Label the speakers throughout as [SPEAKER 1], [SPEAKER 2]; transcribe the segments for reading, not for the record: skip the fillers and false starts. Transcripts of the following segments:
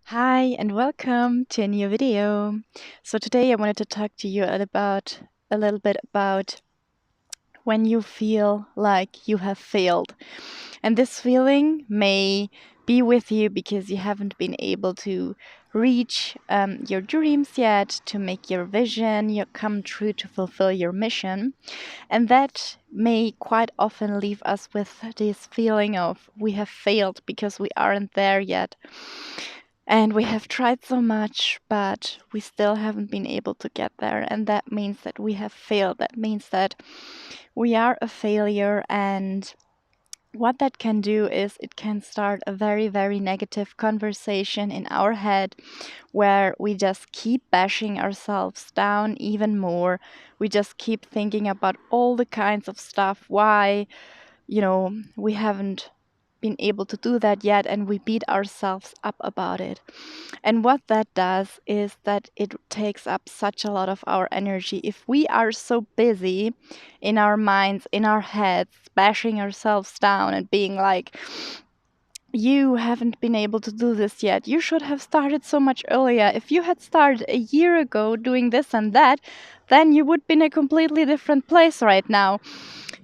[SPEAKER 1] Hi and welcome to a new video. So today I wanted to talk to you a little bit about when you feel like you have failed. And this feeling may be with you because you haven't been able to reach your dreams yet, to make your vision come true, to fulfill your mission. And that may quite often leave us with this feeling of we have failed because we aren't there yet. And we have tried so much, but we still haven't been able to get there. And that means that we have failed. That means that we are a failure. And what that can do is it can start a very, very negative conversation in our head where we just keep bashing ourselves down even more. We just keep thinking about all the kinds of stuff, why, we haven't been able to do that yet, and we beat ourselves up about it. And what that does is that it takes up such a lot of our energy. If we are so busy in our minds, in our heads, bashing ourselves down and being like, you haven't been able to do this yet. You should have started so much earlier. If you had started a year ago doing this and that, then you would be in a completely different place right now.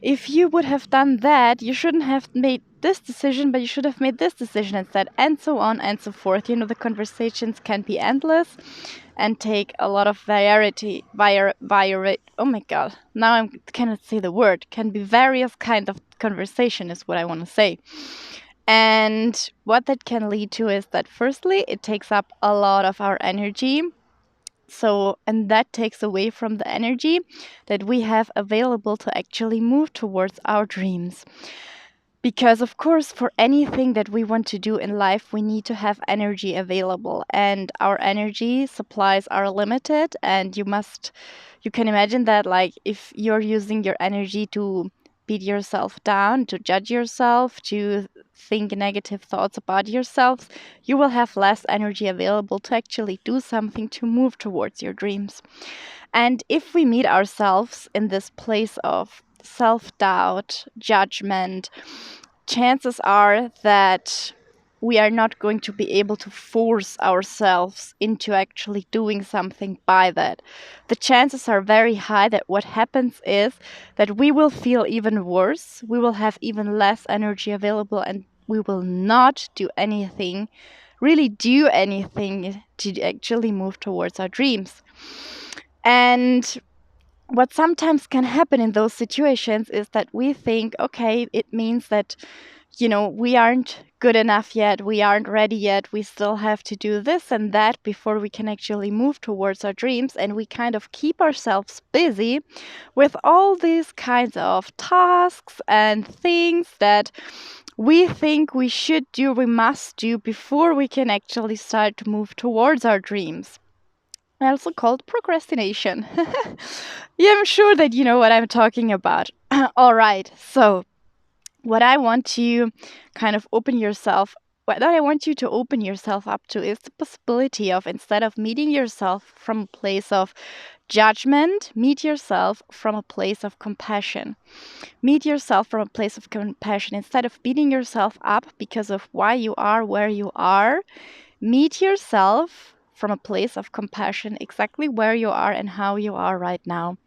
[SPEAKER 1] If you would have done that, you shouldn't have made this decision, but you should have made this decision instead, and so on and so forth. The conversations can be endless and take a lot of variety. Oh my god, now I cannot say the word. Can be various kind of conversation is what I want to say. And what that can lead to is that, firstly, it takes up a lot of our energy. So, and that takes away from the energy that we have available to actually move towards our dreams. Because, of course, for anything that we want to do in life, we need to have energy available, and our energy supplies are limited. And you can imagine that, like, if you're using your energy to beat yourself down, to judge yourself, to think negative thoughts about yourself, you will have less energy available to actually do something to move towards your dreams. And if we meet ourselves in this place of self doubt, judgment, chances are that we are not going to be able to force ourselves into actually doing something by that. The chances are very high that what happens is that we will feel even worse, we will have even less energy available, and we will not do anything, really do anything to actually move towards our dreams. And what sometimes can happen in those situations is that we think, okay, it means that, we aren't good enough yet, we aren't ready yet, we still have to do this and that before we can actually move towards our dreams. And we kind of keep ourselves busy with all these kinds of tasks and things that we think we should do, we must do before we can actually start to move towards our dreams, also called procrastination. Yeah, I'm sure that you know what I'm talking about. All right, so what I want to kind of open yourself, what I want you to open yourself up to is the possibility of, instead of meeting yourself from a place of judgment, meet yourself from a place of compassion. Meet yourself from a place of compassion. Instead of beating yourself up because of why you are where you are, meet yourself from a place of compassion, exactly where you are and how you are right now.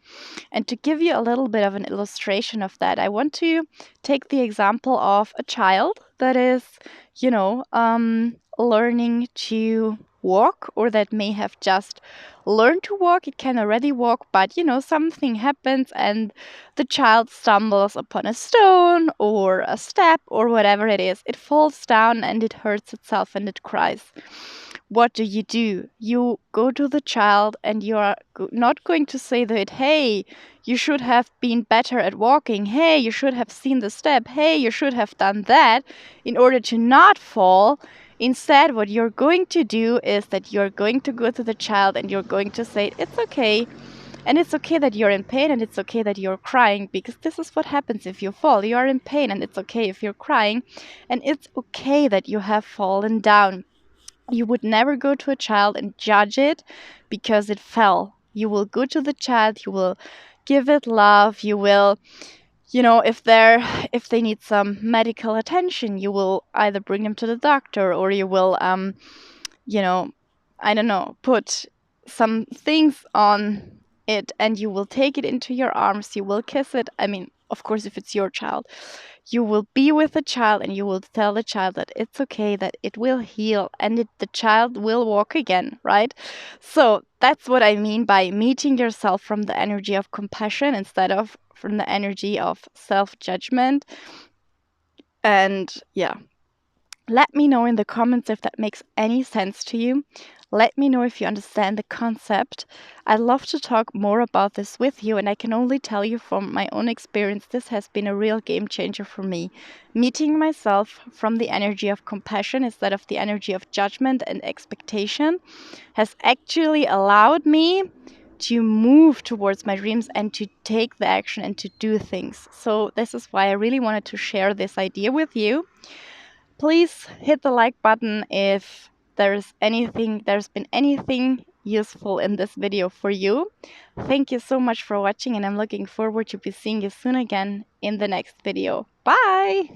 [SPEAKER 1] And to give you a little bit of an illustration of that, I want to take the example of a child that is, learning to walk, or that may have just learned to walk. It can already walk, but something happens and the child stumbles upon a stone or a step or whatever it is. It falls down and it hurts itself and it cries. What do? You go to the child and you are not going to say to it, hey, you should have been better at walking. Hey, you should have seen the step. Hey, you should have done that in order to not fall. Instead, what you're going to do is that you're going to go to the child and you're going to say, it's okay. And it's okay that you're in pain, and it's okay that you're crying, because this is what happens if you fall. You are in pain, and it's okay if you're crying. And it's okay that you have fallen down. You would never go to a child and judge it because it fell. You will go to the child, you will give it love, you will, if they need some medical attention, you will either bring them to the doctor, or you will I don't know, put some things on it, and you will take it into your arms, you will kiss it. I mean, of course, if it's your child, you will be with the child and you will tell the child that it's okay, that it will heal, and the child will walk again, right? So that's what I mean by meeting yourself from the energy of compassion instead of from the energy of self-judgment. And yeah, let me know in the comments if that makes any sense to you. Let me know if you understand the concept. I'd love to talk more about this with you, and I can only tell you from my own experience, this has been a real game changer for me. Meeting myself from the energy of compassion instead of the energy of judgment and expectation has actually allowed me to move towards my dreams and to take the action and to do things. So this is why I really wanted to share this idea with you. Please hit the like button if there's been anything useful in this video for you. Thank you so much for watching, and I'm looking forward to be seeing you soon again in the next video. Bye!